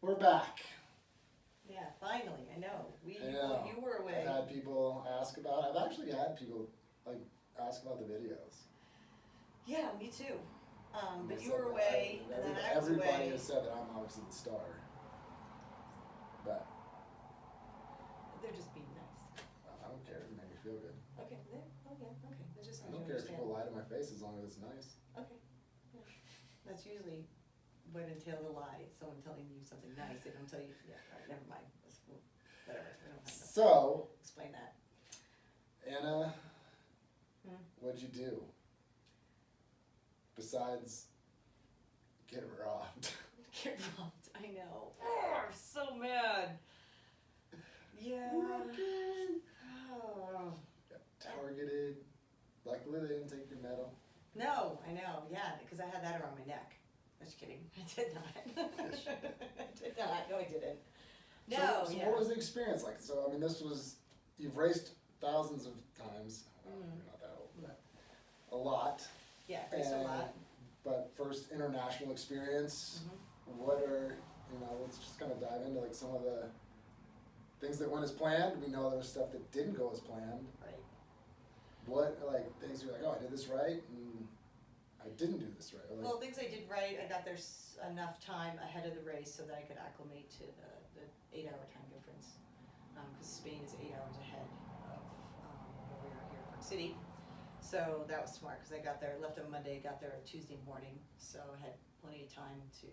We're back. Yeah, finally. I know. You were away. I've had people ask about. I've actually had people like ask about the videos. Yeah, me too. But They you said were that away, and then I was everybody away. has said that I'm obviously the star. But They're just being nice. I don't care. It made me feel good. Okay. Oh yeah. Okay. That's just I don't care if people lie to my face as long as it's nice. Okay. Yeah. That's usually what entails a lie. Someone telling you something nice. They don't tell you. Yeah. All right. Never mind. Whatever. We don't have to So explain that. Anna, what'd you do besides get robbed? Get robbed. I know. Oh, I'm so mad. Yeah. Oh. Got targeted. Luckily, they didn't take your medal. No, I know. Yeah, because I had that around my neck. Just kidding. I did not. I did not. No, I didn't. No. So what was the experience like? So I mean, you've raced thousands of times. You're not that old, but a lot. Yeah, raced a lot. But first international experience. What are let's just kind of dive into like some of the things that went as planned. We know there was stuff that didn't go as planned. Right. What things you're like, oh, I did this right, and I didn't do this right. Well, things I did right, I got there enough time ahead of the race so that I could acclimate to the 8-hour time difference. Because Spain is 8 hours ahead of where we are here in Park City. So that was smart because I got there, left on Monday, got there Tuesday morning. So I had plenty of time to,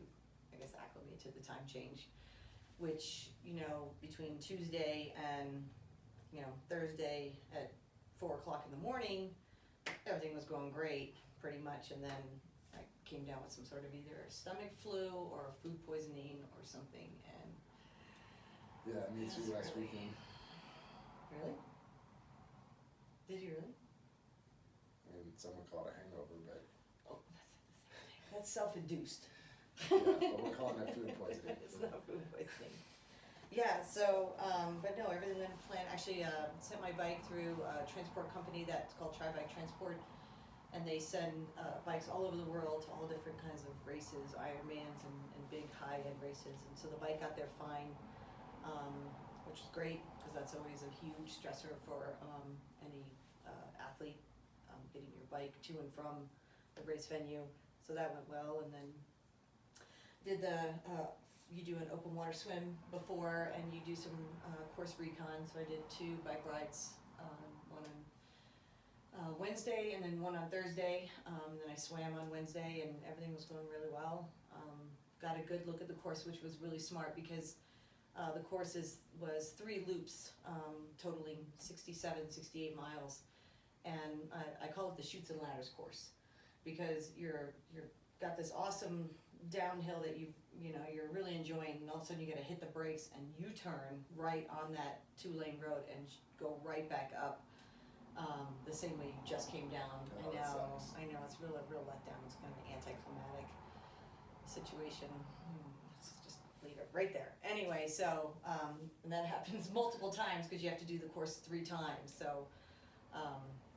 I guess, acclimate to the time change. Which, between Tuesday and, Thursday at 4 o'clock in the morning, everything was going great, pretty much. And then I came down with some sort of either stomach flu or food poisoning or something. And yeah, me too last weekend. Really? Did you really? I mean, someone called it a hangover, but... Oh, that's self-induced. Yeah, but we're calling that food poisoning. It's not food poisoning. Yeah, so, but no, everything went to plan. Actually, sent my bike through a transport company that's called Tri-Bike Transport, and they send bikes all over the world to all different kinds of races, Ironmans and big high-end races. And so the bike got there fine, which is great because that's always a huge stressor for any athlete, getting your bike to and from the race venue. So that went well, and then did you do an open water swim before, and you do some course recon. So I did 2 bike rides, one on Wednesday and then one on Thursday. Then I swam on Wednesday, and everything was going really well. Got a good look at the course, which was really smart because the course was 3 loops, totaling 67, 68 miles. And I call it the Chutes and Ladders course because you're got this awesome downhill that you're really enjoying, and all of a sudden you got to hit the brakes and U-turn right on that 2-lane road and go right back up the same way you just came down. Oh, I know it's a real letdown. It's kind of an anticlimactic situation. Let's just leave it right there. Anyway, so and that happens multiple times because you have to do the course 3 times. So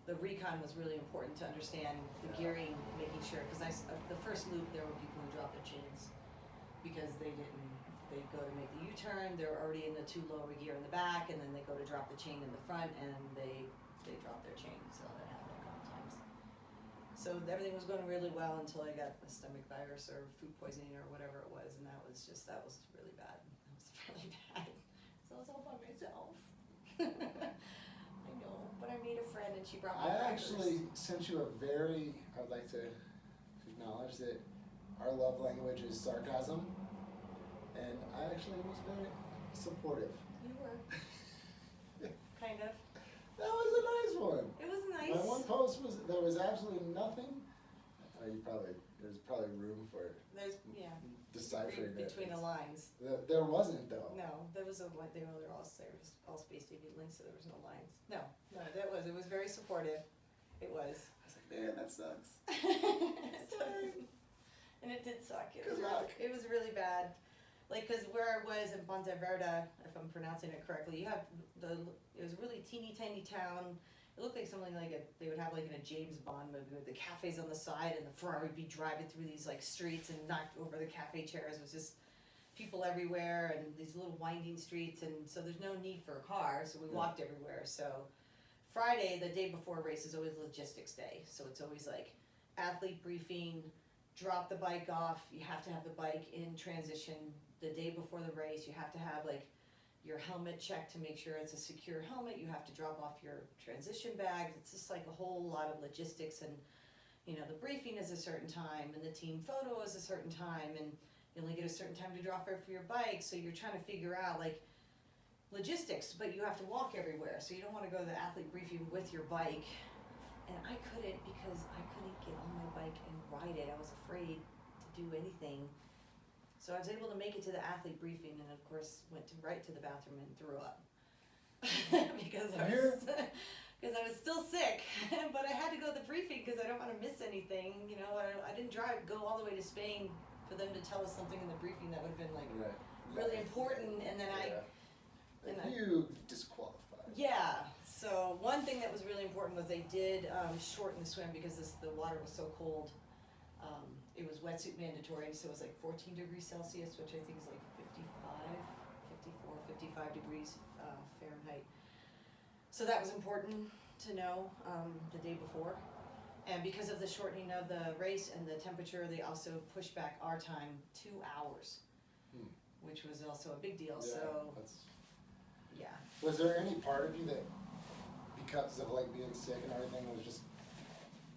the recon was really important to understand the gearing, making sure, because the first loop there were people who dropped their chains because they go to make the U-turn, they're already in the too low a gear in the back, and then they go to drop the chain in the front, and they drop their chain. So that happened a couple times. So everything was going really well until I got a stomach virus or food poisoning or whatever it was, and that was really bad. That was really bad. So I was all by myself. I know, but I made a friend and she brought me crackers. I actually sent you I would like to acknowledge that our love language is sarcasm, and I actually was very supportive. You were. Kind of. That was a nice one. It was nice. My one post there was absolutely nothing. There's probably room for deciphering it. Between the lines. There wasn't though. No, there was they were all space TV links, so there was no lines. No, it was very supportive. It was. I was like, man, that sucks. Sorry. And it did suck. Good luck. It was really bad. Like, because where I was in Ponte Verde, if I'm pronouncing it correctly, it was a really teeny tiny town. It looked like something they would have like in a James Bond movie with the cafes on the side and the Ferrari would be driving through these like streets and knocked over the cafe chairs. It was just people everywhere and these little winding streets, and so there's no need for a car, so we walked everywhere. So Friday, the day before a race, is always logistics day, so it's always like athlete briefing, drop the bike off, you have to have the bike in transition the day before the race, you have to have like your helmet checked to make sure it's a secure helmet, you have to drop off your transition bags, it's just like a whole lot of logistics, and you know, the briefing is a certain time, and the team photo is a certain time, and you only get a certain time to drop off for your bike, so you're trying to figure out like logistics, but you have to walk everywhere, so you don't want to go to the athlete briefing with your bike, and I couldn't because I couldn't get on my bike and ride it, I was afraid to do anything. So I was able to make it to the athlete briefing, and of course went right to the bathroom and threw up because I was still sick. But I had to go to the briefing because I don't want to miss anything. You know, I didn't go all the way to Spain for them to tell us something in the briefing that would have been like really important, and then you disqualified. Yeah. So one thing that was really important was they did shorten the swim because the water was so cold. It was wetsuit mandatory, so it was like 14 degrees Celsius, which I think is like 55 degrees Fahrenheit. So that was important to know the day before. And because of the shortening of the race and the temperature, they also pushed back our time 2 hours, which was also a big deal. Yeah, so, yeah. Was there any part of you that, because of like being sick and everything, was just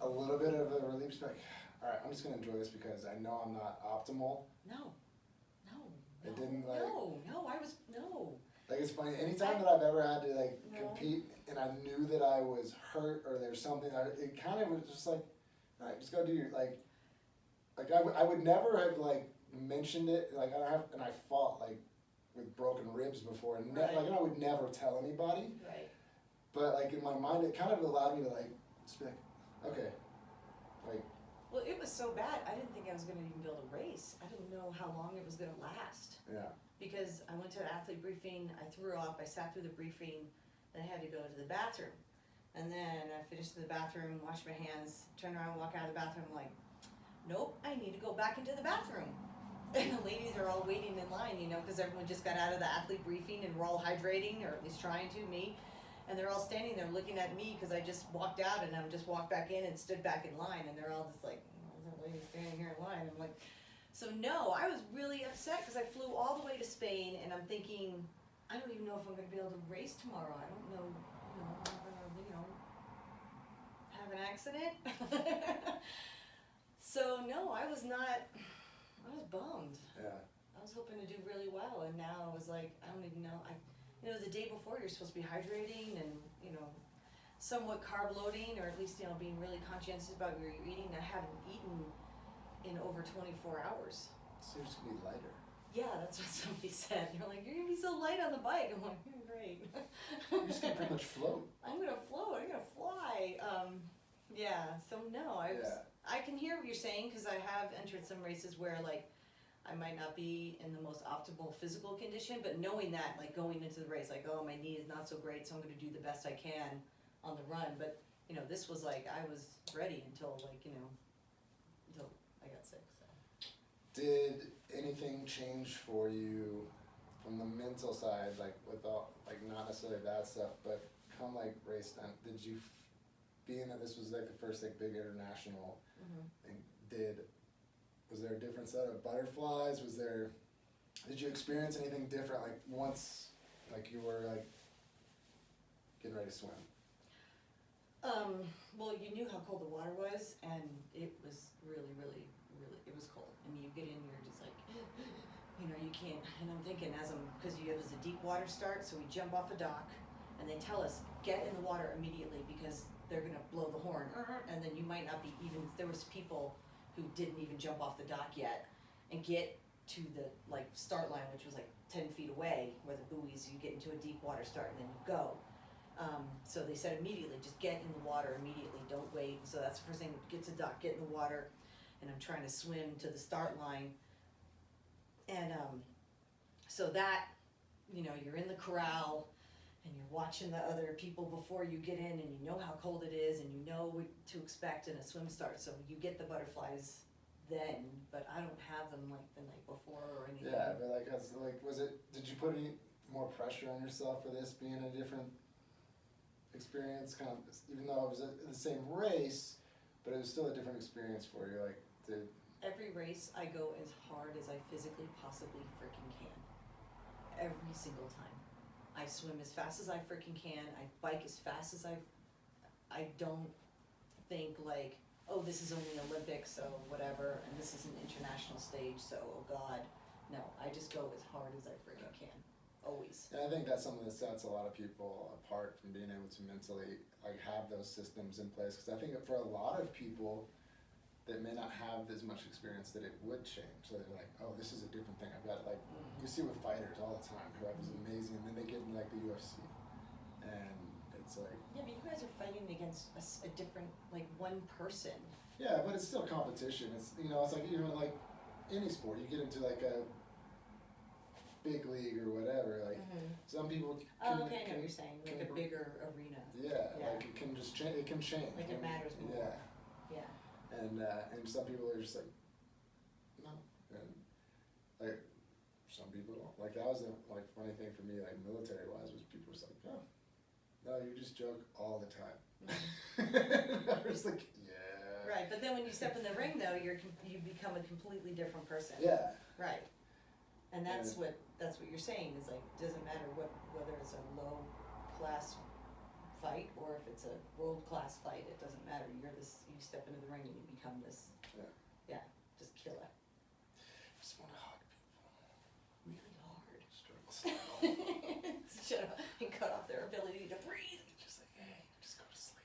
a little bit of a relief? Like, all right, I'm just gonna enjoy this because I know I'm not optimal. No. It didn't like. No. Like, it's funny. Anytime that I've ever had to like compete and I knew that I was hurt or there's something, it kind of was just like, all right, just go do your like I would never have like mentioned it. Like I fought like with broken ribs before, and like I would never tell anybody. Right. But like in my mind, it kind of allowed me to like just be like, okay, like. Well, it was so bad, I didn't think I was going to even be able to race. I didn't know how long it was going to last. Yeah. Because I went to the athlete briefing, I threw up, I sat through the briefing, then I had to go to the bathroom. And then I finished in the bathroom, washed my hands, turned around, walk out of the bathroom, I'm like, nope, I need to go back into the bathroom. And the ladies are all waiting in line, you know, because everyone just got out of the athlete briefing and we're all hydrating, or at least trying to, me. And they're all standing there looking at me because I just walked out and I just walked back in and stood back in line, and they're all just like, why is that lady standing here in line? I'm like, so no, I was really upset because I flew all the way to Spain, and I'm thinking, I don't even know if I'm going to be able to race tomorrow. I don't know, I'm going to, have an accident. So no, I was bummed. Yeah. I was hoping to do really well, and now I was like, I don't even know. The day before you're supposed to be hydrating and, somewhat carb loading, or at least, being really conscientious about what you're eating. I haven't eaten in over 24 hours. So you're just gonna be lighter. Yeah, that's what somebody said. They're like, you're gonna be so light on the bike. I'm like, great. You're just gonna pretty much float. I'm gonna float. I'm gonna fly. So no, I can hear what you're saying, because I have entered some races where like I might not be in the most optimal physical condition, but knowing that, like going into the race, like, oh, my knee is not so great, so I'm gonna do the best I can on the run. But this was like, I was ready until like, until I got sick. So. Did anything change for you from the mental side, like without, like not necessarily that stuff, but come like race time, did you, being that this was like the first like big international thing, was there a different set of butterflies? Did you experience anything different, like once, like you were like getting ready to swim? Well, you knew how cold the water was, and it was really, really, really, it was cold. I mean, you get in, you're just like, you can't, and I'm thinking because it was a deep water start, so we jump off a dock, and they tell us, get in the water immediately, because they're gonna blow the horn, and then you might not be even, there was people who didn't even jump off the dock yet, and get to the, like, start line, which was like 10 feet away, where the buoys, you get into a deep water start, and then you go. So they said immediately, just get in the water immediately, don't wait. So that's the first thing, get to dock, get in the water, and I'm trying to swim to the start line. And so that, you're in the corral, and you're watching the other people before you get in, and you know how cold it is, and you know what to expect in a swim start. So you get the butterflies then, but I don't have them like the night before or anything. Yeah, but like, did you put any more pressure on yourself for this being a different experience, kind of, even though it was the same race, but it was still a different experience for you, like, Every race I go as hard as I physically possibly freaking can. Every single time. I swim as fast as I freaking can, I bike as fast as I don't think like, oh, this is only Olympics, so whatever, and this is an international stage, so oh god. No, I just go as hard as I freaking can, always. and I think that's something that sets a lot of people apart from being able to mentally, like, have those systems in place, because I think that for a lot of people that may not have as much experience, that it would change, so they're like, oh, this is a different thing, I've got, like, you see with fighters all the time who have this amazing, and then they get in like the UFC, and it's like, Yeah, but you guys are fighting against a different, like, one person. yeah, but it's still competition. It's, you know, it's like even like any sport, you get into like a big league or whatever. Like some people can, Oh, okay, I know what you're saying, like can a bigger arena. Yeah, Yeah. like it can just change. It can change. Like it matters more. Yeah, Yeah. and some people are just like, no, and like some people don't. Like that was the like funny thing for me, like military wise, was people were just like, oh, no, you just joke all the time. I was like, yeah. Right, but then when you step in the ring though, you become a completely different person. Yeah. Right. And that's what you're saying is like, doesn't matter whether it's a low class fight or if it's a world class fight, it doesn't matter. You step into the ring and you become this, just killer. Just want to hug people. Really hard. Struggle. Shut up and cut off their ability to breathe. Just like, hey, just go to sleep.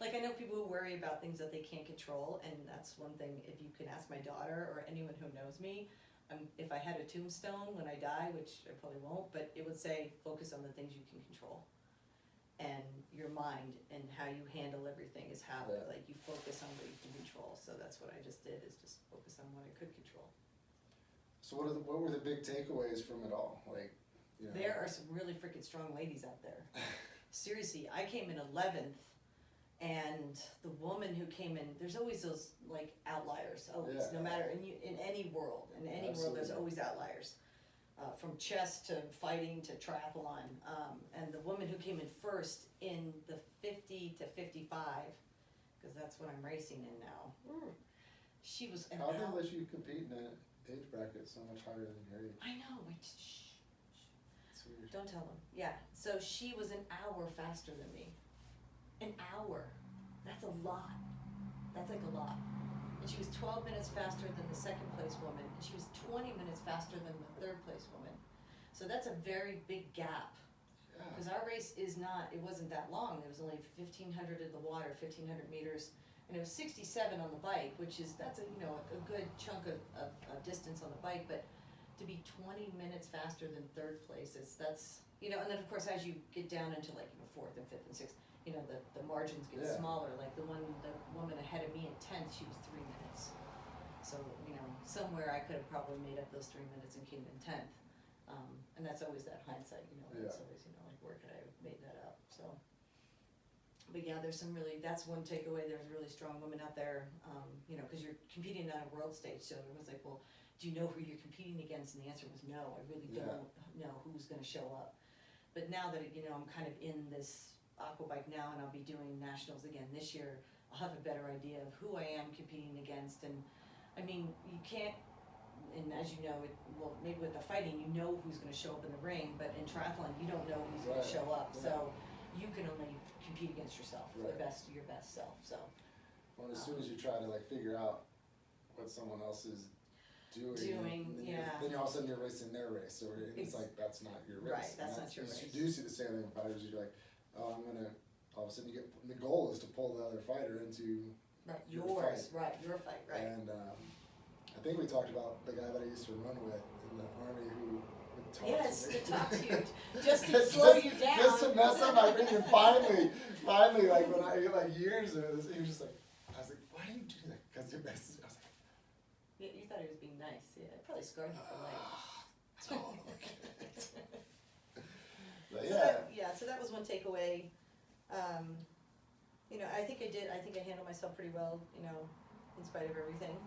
Like I know people who worry about things that they can't control, and that's one thing. If you can ask my daughter or anyone who knows me, if I had a tombstone when I die, which I probably won't, but it would say focus on the things you can control, and your mind and how you handle everything is how like you focus on what you can control. So that's what I just did, is just focus on what I could control. So what were the big takeaways from it all? Like, you know. There are some really freaking strong ladies out there. Seriously, I came in 11th, and the woman who came in, there's always those like outliers, always, no matter in any world, there's always outliers, from chess to fighting to triathlon, and the woman who came in first in the 50 to 55, because that's what I'm racing in now. She was an How did they let you compete in an age bracket so much higher than your age? I know, shh. It's weird. Don't tell them. Yeah, so she was an hour faster than me. An hour. That's a lot. That's like a lot. And she was 12 minutes faster than the second place woman, and she was 20 minutes faster than the third place woman. So that's a very big gap. Because our race it wasn't that long. It was only 1,500 in the water, 1,500 meters, and it was 67 on the bike, that's a good chunk of distance on the bike, but to be 20 minutes faster than third place that's and then of course as you get down into like fourth and fifth and sixth, the margins get smaller. Like the woman ahead of me in 10th, she was 3 minutes. So, somewhere I could have probably made up those 3 minutes and came in 10th. And that's always that hindsight, it's always, like where could I have made that up? So, but yeah, that's one takeaway. There's really strong women out there, because you're competing on a world stage. So everyone's like, well, do you know who you're competing against? And the answer was no, I really don't know who's going to show up. But now that, I'm kind of in this aquabike now, and I'll be doing nationals again this year, I'll have a better idea of who I am competing against. And I mean, you can't, and as you know, maybe with the fighting, who's going to show up in the ring, but in triathlon, you don't know who's going to show up. So you can only compete against yourself, your best self. So. Well, as soon as you try to like figure out what someone else is doing, then all of a sudden you're racing their race, so it's like that's not your race. Right, that's not your race. You do see the same thing in fighters. You're like, oh, all of a sudden the goal is to pull the other fighter into your fight. Your fight, right. And I think we talked about the guy that I used to run with in the army who would talk to me. To talk to you, just to slow you down. Just to mess up my thing, and finally, like when years ago, he was just like, I was like, why do you do that? Because it messes. I was like, you thought he was being nice. Yeah, it probably scarred you for life. Totally. So that was one takeaway. I think I handled myself pretty well. in spite of everything.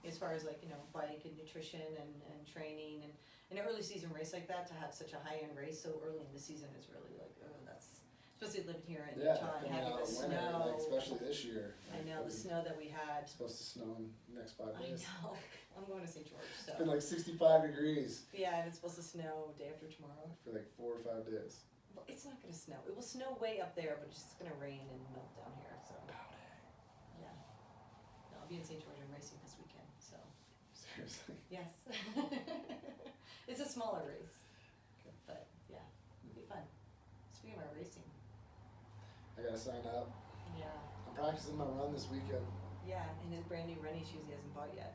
As far as like, bike and nutrition and training and an early season race like that, to have such a high-end race so early in the season is really like, that's, especially living here in Utah and coming having out the of winter, snow. like, especially this year. I know, the snow that we had. It's supposed to snow in the next 5 I days. know, I'm going to St. George, so. It's been like 65 degrees Yeah, and it's supposed to snow day after tomorrow. for like 4 or 5 days. Well, it's not gonna snow. It will snow way up there, but it's just gonna rain and melt down here, so, yeah. No, I'll be in St. George and racing this weekend, so, Seriously. yes. It's a smaller race, Okay. but, yeah, it'll be fun. Speaking of our racing, I gotta sign up. yeah, I'm practicing my run this weekend. yeah, and his brand new running shoes he hasn't bought yet.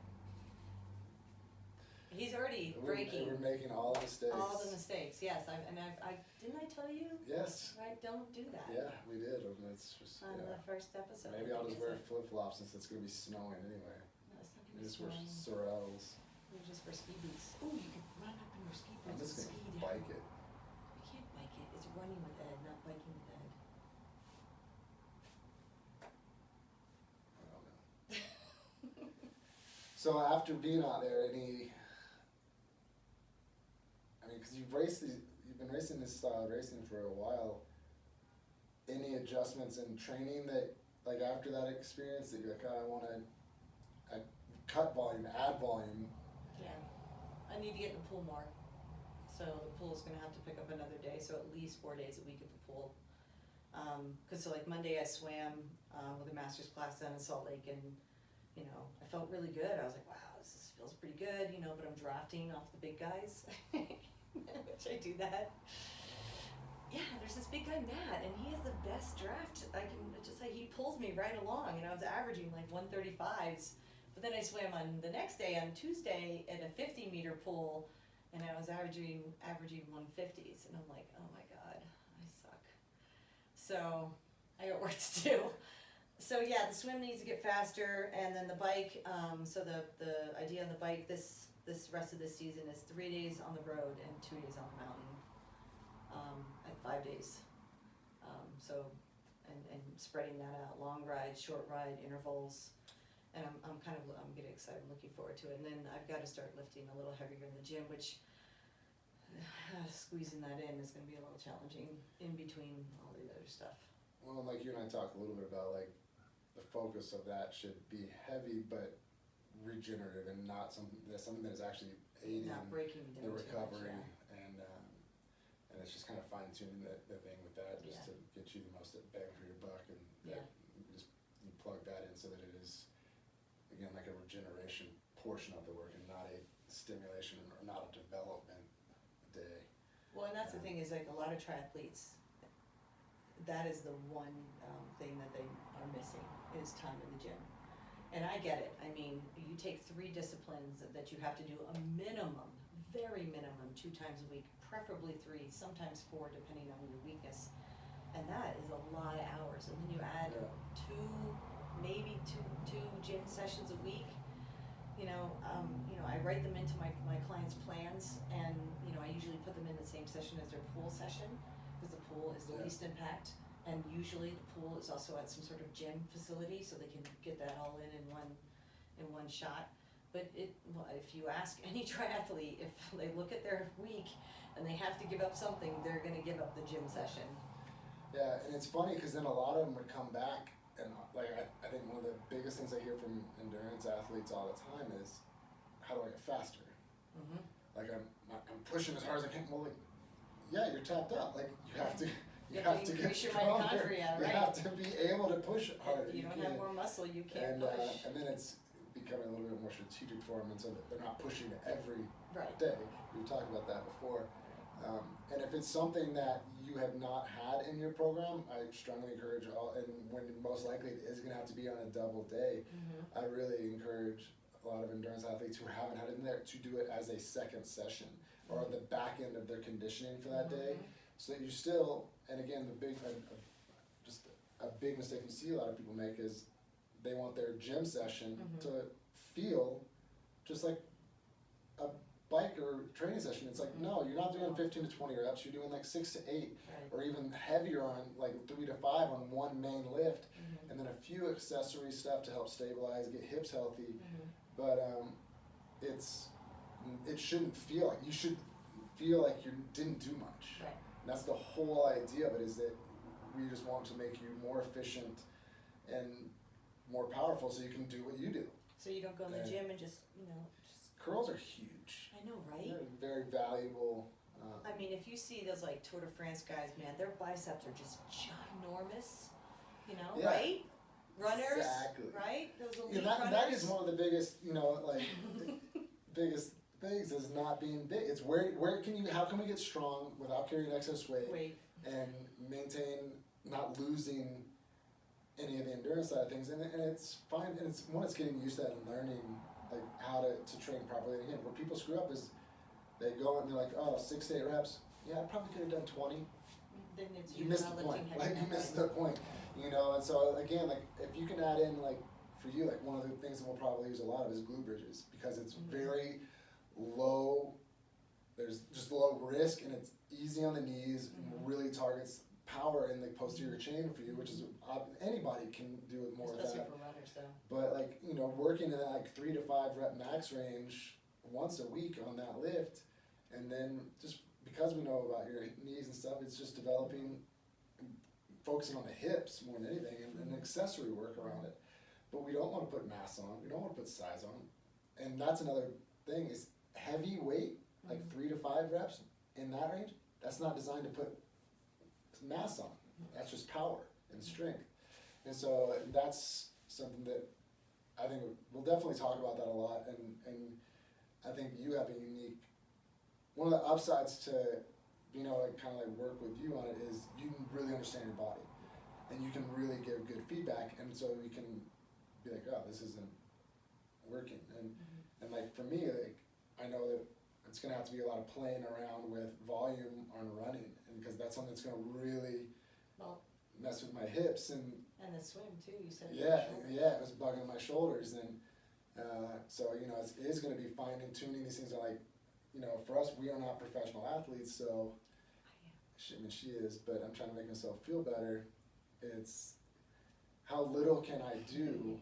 He's already breaking We're making all the mistakes. all the mistakes, yes, didn't I tell you? Yes. Right, don't do that. Yeah, we did. And it's just, On the first episode. Maybe I'll just wear wear. flip flops since it's gonna be snowing anyway. No, it's not You gonna be just wear snowing. Sorels. They're just for ski boots. Oh, you can run up in your ski I'm boots just and gonna ski down. bike it. You can't bike it. It's running with Ed, not biking with Ed. I don't know. So after being out there, because you've been racing this style of racing for a while. Any adjustments in training that, like after that experience, that you're like, oh, I want to cut volume, add volume. Yeah. I need to get in the pool more. So the pool's gonna have to pick up another day, so at least 4 days a week at the pool. So like Monday I swam with a master's class down in Salt Lake, and I felt really good. I was like, wow, this feels pretty good, but I'm drafting off the big guys, which I do that. Yeah, there's this big guy Matt, and he has the best draft. I can just say he pulls me right along, I was averaging like 135s, but then I swam on the next day on Tuesday at a 50-meter pool, and I was averaging 150s, and I'm like, oh my god, I suck. So I got work to do. So yeah, the swim needs to get faster, and then the bike. So the idea on the bike this rest of this season is 3 days on the road and 2 days on the mountain, at 5 days. And spreading that out, long ride, short ride, intervals, and I'm getting excited, looking forward to it. And then I've got to start lifting a little heavier in the gym, which squeezing that in is going to be a little challenging in between all the other stuff. Well, like you and I talked a little bit about, like, the focus of that should be heavy but regenerative and not something that is actually aiding Not breaking me the down too recovery, much, and it's just kind of fine tuning the thing with that, just Yeah. to get you the most bang for your buck, and that you plug that in so that it is, again, like a regeneration portion of the work and not a stimulation or not a development day. Well, and that's the thing, is like a lot of triathletes, that is the one thing that they are missing, is time in the gym. And I get it. I mean, you take 3 disciplines that you have to do a minimum, very minimum, 2 times a week, preferably 3, sometimes 4, depending on your weakness. And that is a lot of hours. And then you add maybe two gym sessions a week. I write them into my clients' plans, and I usually put them in the same session as their pool session, because the pool is the least impact. And usually the pool is also at some sort of gym facility, so they can get that all in one shot. But if you ask any triathlete, if they look at their week and they have to give up something, they're going to give up the gym session. Yeah, and it's funny because then a lot of them would come back, and like I think one of the biggest things I hear from endurance athletes all the time is, how do I get faster? Mm-hmm. Like I'm pushing as hard as I can. Well, like, yeah, you're tapped out. Like you have to. You have to get increase your stronger. mitochondria, right? You have to be able to push harder. If you don't have more muscle, you can't and, push. And then it's becoming a little bit more strategic for them, and so that they're not pushing every Right. day. We've talked about that before. And if it's something that you have not had in your program, I strongly encourage and when most likely it is going to have to be on a double day, Mm-hmm. I really encourage a lot of endurance athletes who haven't had it in there to do it as a second session or the back end of their conditioning for that day, so that you still, and again, just a big mistake you see a lot of people make is they want their gym session to feel just like bike or training session. It's like, no, you're not doing 15 to 20 reps, you're doing like 6 to 8, Right. or even heavier on like 3 to 5 on one main lift, Mhm. and then a few accessory stuff to help stabilize, get hips healthy. Mhm. But it shouldn't feel like, you should feel like you didn't do much. Right. And that's the whole idea of it, is that we just want to make you more efficient and more powerful so you can do what you do. So you don't go in the And gym and just. curls are huge. I know, right? They're very valuable. I mean, if you see those like Tour de France guys, man, their biceps are just ginormous. You know, Yeah. right? Runners, Exactly. right? Those elite Yeah, runners. that is one of the biggest, like biggest things is not being big. It's how can we get strong without carrying excess weight and maintain not losing any of the endurance side of things, and it's fine, and it's getting used to that and learning like how to train properly. And again, where people screw up is they go and they're like, oh, 6 to 8 reps. Yeah, I probably could have done 20. Then it's You missed the point. lifting Like heavy you missed the point. And so again, like if you can add in like for you, like one of the things that we'll probably use a lot of is glute bridges, because it's very low. There's just low risk, and it's easy on the knees, and really targets power in the posterior chain for you, which is anybody can do it more. Especially with that. for runners, though. But like working in that like 3 to 5 rep max range once a week on that lift, and then just because we know about your knees and stuff, it's just developing, focusing on the hips more than anything, and accessory work around it. But we don't want to put mass on. We don't want to put size on, and that's another thing is heavy weight, like 3 to 5 reps in that range. That's not designed to put mass on. That's just power and strength. And so that's something that I think we'll definitely talk about that a lot. And I think you have a unique, one of the upsides to being able to kind of like work with you on it is you can really understand your body, and you can really give good feedback. And so we can be like, oh, this isn't working. And like for me, like I know that it's gonna have to be a lot of playing around with volume on running, and because that's something that's gonna really mess with my hips and the swim too. You said. it was bugging my shoulders, and so it is gonna be fine and tuning these things. Are like, for us, we are not professional athletes, so she is, but I'm trying to make myself feel better. It's how little can I do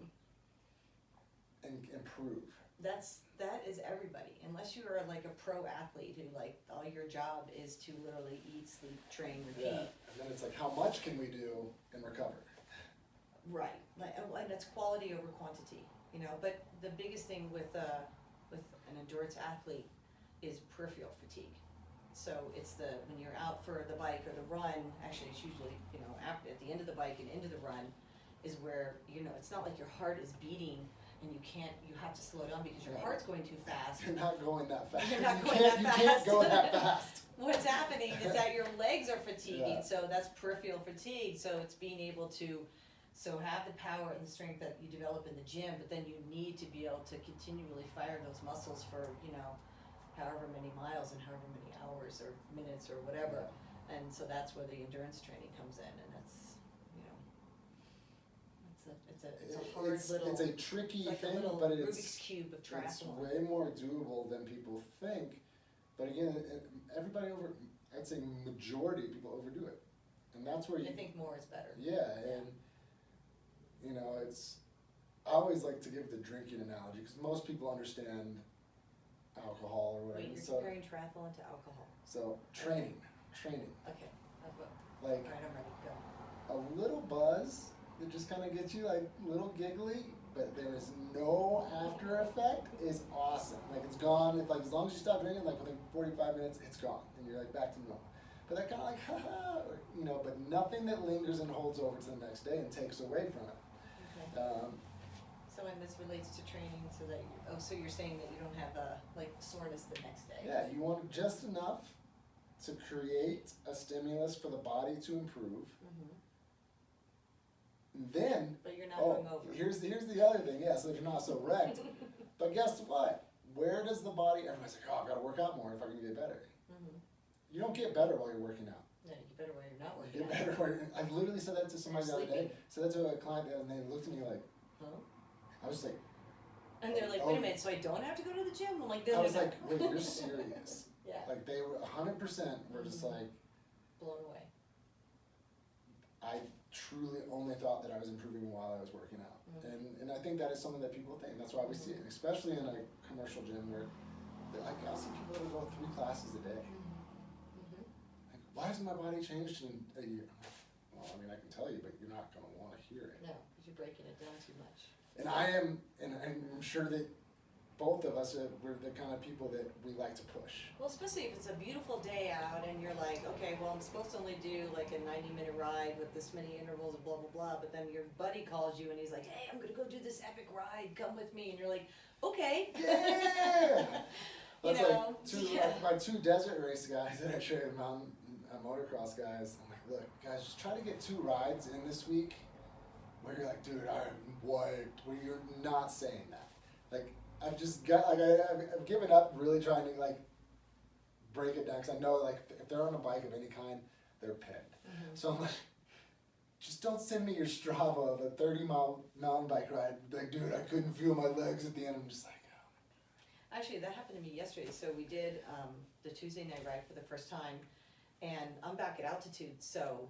and improve. That is everybody, unless you are like a pro athlete who like all your job is to literally eat, sleep, train, repeat. Yeah, and then it's like, how much can we do and recover? Right, and it's quality over quantity, But the biggest thing with an endurance athlete is peripheral fatigue. So it's when you're out for the bike or the run. Actually, it's usually after at the end of the bike and into the run, is where it's not like your heart is beating. And you have to slow down because your heart's going too fast. You're not going that fast. You're not going that fast. You can't go that fast. What's happening is that your legs are fatiguing, Yeah. so that's peripheral fatigue. So it's being able to have the power and the strength that you develop in the gym, but then you need to be able to continually fire those muscles for, however many miles and however many hours or minutes or whatever. Yeah. And so that's where the endurance training comes in, and that's it's a hard little. It's a tricky like thing, a little but Rubik's Cube of it's triathlon. way more doable than people think. But again, everybody I'd say majority of people overdo it, and that's where I think more is better. Yeah, and it's. I always like to give the drinking analogy because most people understand alcohol or whatever. Wait, you're so, comparing triathlon to alcohol. So training. Okay. Like Alright, I'm ready. Go. a little buzz that just kind of gets you like a little giggly, but there is no after effect is awesome. Like it's gone. It's like as long as you stop drinking, like within 45 minutes, it's gone, and you're like back to normal. But that kind of like, but nothing that lingers and holds over to the next day and takes away from it. Okay. So when this relates to training, so that so you're saying that you don't have like soreness the next day. Yeah, you want just enough to create a stimulus for the body to improve. Then, but you're not hungover. Here's the other thing, so that you're not so wrecked. But guess what? Where does the body, everybody's like, I've got to work out more if I can get better. You don't get better while you're working out. No, you get better while you're not working You get out. better while I literally said that to somebody the other day. Said that to a client, and they looked at me like, Huh? I was just like, And they're like, wait a minute, so I don't have to go to the gym? I'm like, no, I was no, no. like, wait, you're serious? Yeah. Like they were 100% were just like, Blown away. I truly only thought that I was improving while I was working out. And I think that is something that people think. That's why we see it, especially in a commercial gym where like I see people that go 3 classes a day. Like, why hasn't my body changed in a year? Well, I mean, I can tell you, but you're not going to want to hear it. No, because you're breaking it down too much. And I'm sure that both of us we're the kind of people that we like to push. Well, especially if it's a beautiful day out and you're like, okay, well, I'm supposed to only do like a 90-minute ride with this many intervals and blah, blah, blah. But then your buddy calls you and he's like, hey, I'm going to go do this epic ride. Come with me. And you're like, okay. Yeah! That's know, like my 2 desert race guys that I train, mountain motocross guys. I'm like, look, guys, just try to get 2 rides in this week where you're like, dude, I'm wiped. Where you're not saying that. Like, I've just got, like, I've given up really trying to, like, break it down. Because I know, like, if they're on a bike of any kind, they're pinned. So I'm like, just don't send me your Strava of a 30-mile mountain bike ride. Like, dude, I couldn't feel my legs at the end. I'm just like, oh. Actually, that happened to me yesterday. So we did the Tuesday night ride for the first time. And I'm back at altitude, so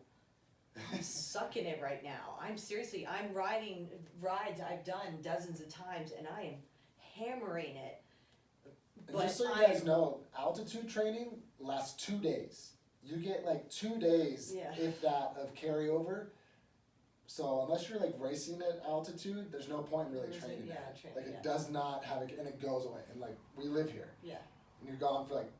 I'm sucking it right now. I'm riding rides I've done dozens of times, and I am hammering it. And just so you guys know, altitude training lasts 2 days. You get like 2 days, if that, of carryover. So unless you're like racing at altitude, there's no point in really training that. Like it does not have it, and it goes away. And like we live here. Yeah. And you're gone for like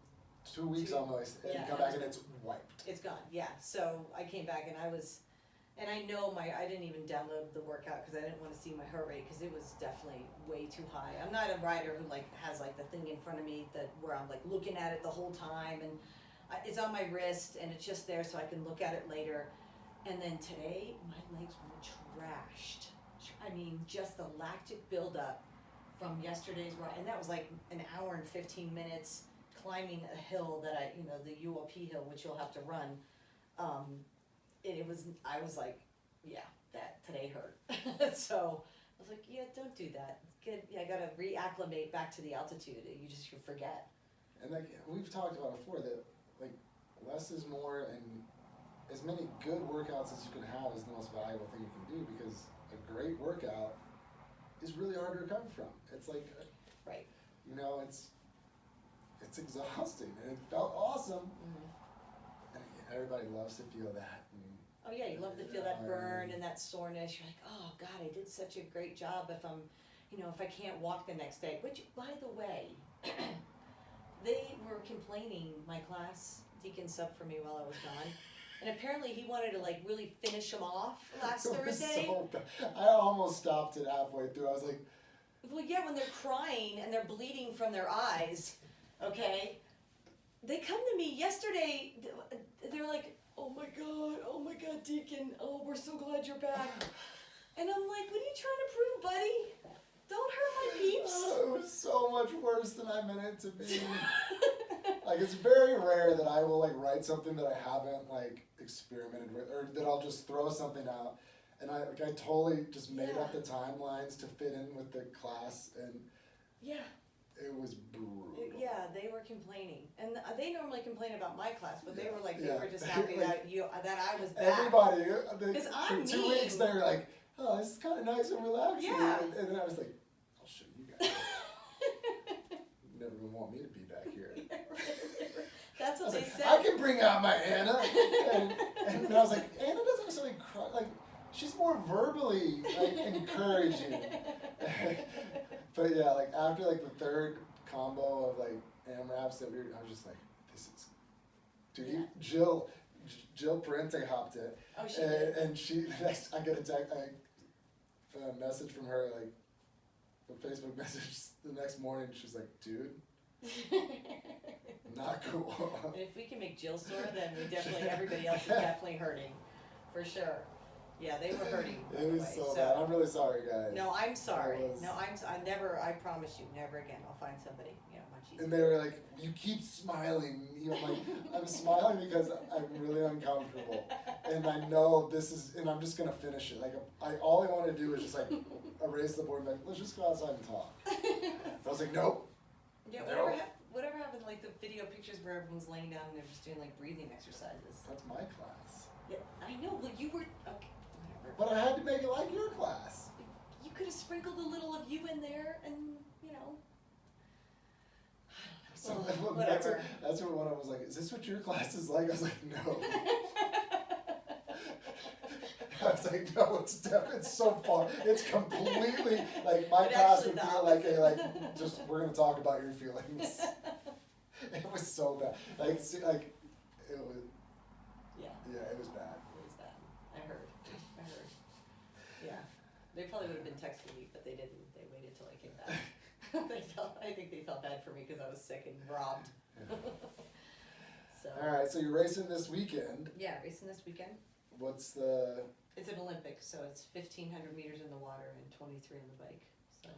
2 weeks almost, and you come back and it's wiped. It's gone, yeah. So I came back and I know I didn't even download the workout because I didn't want to see my heart rate because it was definitely way too high. I'm not a rider who like has like the thing in front of me where I'm like looking at it the whole time, and it's on my wrist and it's just there so I can look at it later. And then today my legs were trashed. I mean, just the lactic buildup from yesterday's ride, and that was like an hour and 15 minutes climbing a hill that the ULP hill, which you'll have to run. I was like, yeah, that today hurt. So I was like, yeah, don't do that. I gotta reacclimate back to the altitude. You forget. And like we've talked about before, that like less is more, and as many good workouts as you can have is the most valuable thing you can do, because a great workout is really hard to recover from. It's like, right. It's exhausting, and it felt awesome. And everybody loves to feel that. Oh yeah, you love to feel that burn and that soreness. You're like, oh God, I did such a great job. If I can't walk the next day. Which, by the way, they were complaining. My class deacon subbed for me while I was gone, and apparently he wanted to like really finish them off last Thursday. So bad. I almost stopped it halfway through. I was like, well, yeah, when they're crying and they're bleeding from their eyes, okay, they come to me yesterday. They're like, oh my God, Deacon, oh, we're so glad you're back. And I'm like, what are you trying to prove, buddy? Don't hurt my peeps. Oh, it was so much worse than I meant it to be. Like, it's very rare that I will like write something that I haven't like experimented with, or that I'll just throw something out. And I totally just made up the timelines to fit in with the class, and it was brutal. Yeah, they were complaining, and they normally complain about my class, but they were like, they were just happy that I was back. Everybody, I'm for 2 weeks, they were like, oh, this is kind of nice and relaxing. Yeah. And then I was like, I'll show you guys. You're never gonna want me to be back here. That's what they like, said. I can bring out my Anna, and I was like, Anna doesn't necessarily cry. Like, she's more verbally like encouraging. But yeah, like after like the 3rd combo of like AMRAPs I was just like, this is, dude. Jill Parente hopped it. Oh, she did. And I got a message from her, like a Facebook message the next morning. She's like, dude, not cool. And if we can make Jill sore, then everybody else is definitely hurting, for sure. Yeah, they were hurting. by It the was way, so bad. I'm really sorry, guys. No, I'm sorry. It was- No, I promise you, never again. I'll find somebody, much easier. And they were like, "You keep smiling." I'm like, "I'm smiling because I'm really uncomfortable, and I know this is, and I'm just gonna finish it. Like, all I want to do is just like erase the board, and like, let's just go outside and talk." I was like, "Nope." Yeah, No. whatever happened, like the video pictures where everyone's laying down and they're just doing like breathing exercises. That's my class. Yeah, I know, but you were, okay, whatever. But I had to make it like your class. You could have sprinkled a little of you in there and, So whatever. that's what one of them was like, "Is this what your class is like?" I was like, "No." I was like, "No, it's so far. It's completely like my But class actually would the feel like a opposite. just we're gonna talk about your feelings." It was so bad. Like it was. Yeah. Yeah, it was bad. It was bad. I heard. Yeah. They probably would have been texting me, but they didn't. They waited till I came back. I think they felt bad for me because I was sick and robbed. So. All right, so you're racing this weekend. Yeah, racing this weekend. What's the? It's an Olympic, so it's 1,500 meters in the water and 23 on the bike. So.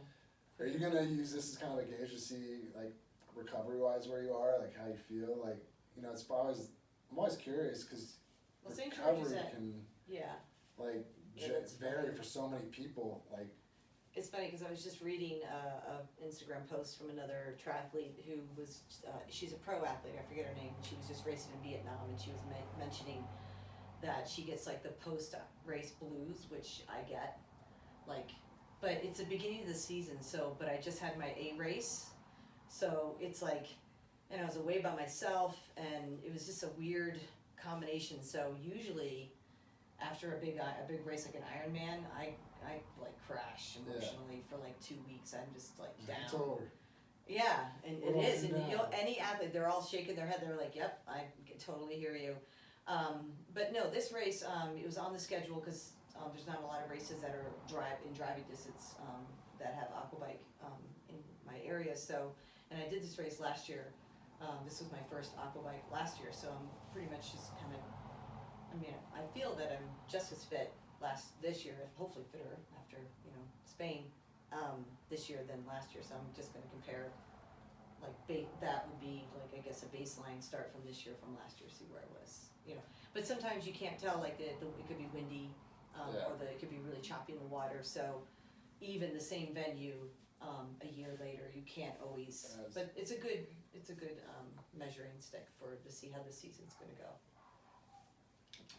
Are you gonna use this as kind of a gauge to see like recovery wise where you are, like how you feel, like I'm always curious because Well, St. George is recovery at, can yeah. like Yeah, that's vary funny. for so many people. Like It's funny because I was just reading a Instagram post from another triathlete who was, she's a pro athlete, I forget her name, she was just racing in Vietnam and she was mentioning that she gets like the post-race blues, which I get, like, but it's the beginning of the season, so, but I just had my A race, so it's like, and I was away by myself and it was just a weird combination, so usually after a big race like an Ironman, I like crash emotionally for like 2 weeks. I'm just like down. it's over. Yeah, and it Well, is. And no. any athlete, they're all shaking their head. They're like, "Yep, I can totally hear you." But no, this race, it was on the schedule because there's not a lot of races that are driving distance that have aquabike in my area. So, and I did this race last year. This was my first aquabike last year, so I'm pretty much just kind of. I mean, I feel that I'm just as fit this year, hopefully fitter after Spain this year than last year. So I'm just going to compare, like that would be like I guess a baseline start from this year from last year, see where I was, But sometimes you can't tell, like it could be windy, Yeah. or it could be really choppy in the water. So even the same venue a year later, you can't always. But it's a good measuring stick to see how the season's going to go.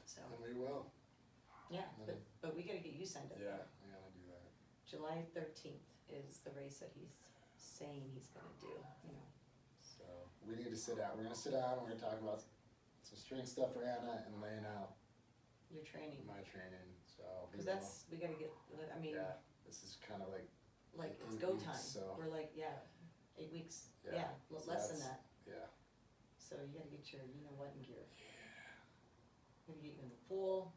So. And we will. Yeah, but we gotta get you signed up. Yeah, we gotta do that. July 13th is the race that he's saying he's gonna do, So we need to sit down. We're gonna sit down. We're gonna talk about some strength stuff for Anna and laying out Your training. my training. So Cause we gotta get, I mean, yeah, this is kind of like it's 8 go weeks, time. so- We're like, 8 weeks. Yeah, Yeah, so less than that's- that. yeah. So you gotta get your, what in gear. You gotta get you in the pool.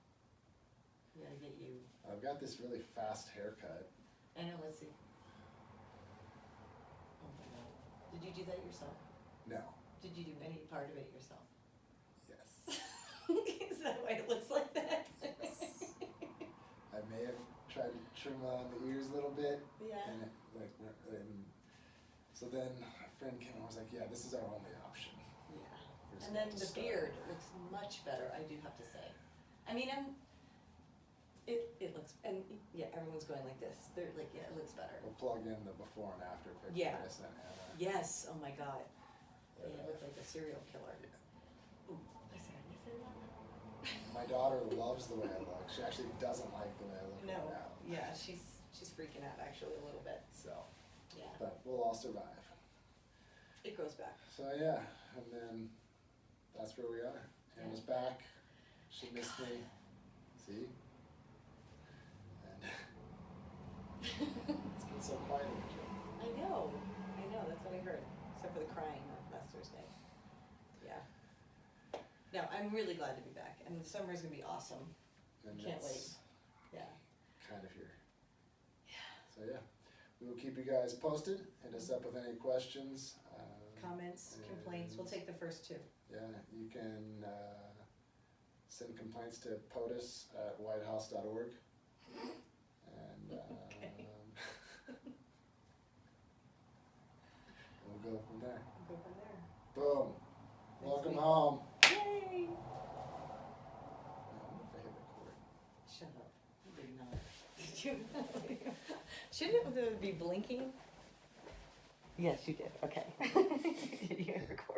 You gotta get you, I've got this really fast haircut. I know, let's see. Oh my God. Did you do that yourself? No. Did you do any part of it yourself? Yes. Is that why it looks like that? I may have tried to trim on the ears a little bit. Yeah. And so then a friend came and was like, "Yeah, this is our only option." Yeah. We're just And gonna then have to the start. beard looks much better, I do have to say. I mean, it looks, and yeah, everyone's going like this. They're like, yeah, it looks better. We'll plug in the before and after picture Yeah. I sent Anna. Yes, oh my God. Yeah. They look like a serial killer. Yeah. Ooh, I said that. My daughter loves the way I look. She actually doesn't like the way I look No, right now. yeah, she's freaking out actually a little bit. So, Yeah, but we'll all survive. it grows back. So yeah, and then that's where we are. Anna's back. She missed me. See? And it's been so quiet in the gym. I know, that's what I heard, except for the crying last Thursday. Yeah. No, I'm really glad to be back, and the summer is gonna be awesome. And Can't it's wait. Yeah. kind of here. Yeah. So yeah, we will keep you guys posted. Hit us up with any questions. Comments, complaints, we'll take the first two. Yeah, you can send complaints to POTUS@whitehouse.org. And Okay. we'll go from there. Go from there. Boom. Next Welcome week. home. Yay! Now, I wonder if I hit record. Shut up. You did not. Did you? Shouldn't it be blinking? Yes, you did. Okay. You record.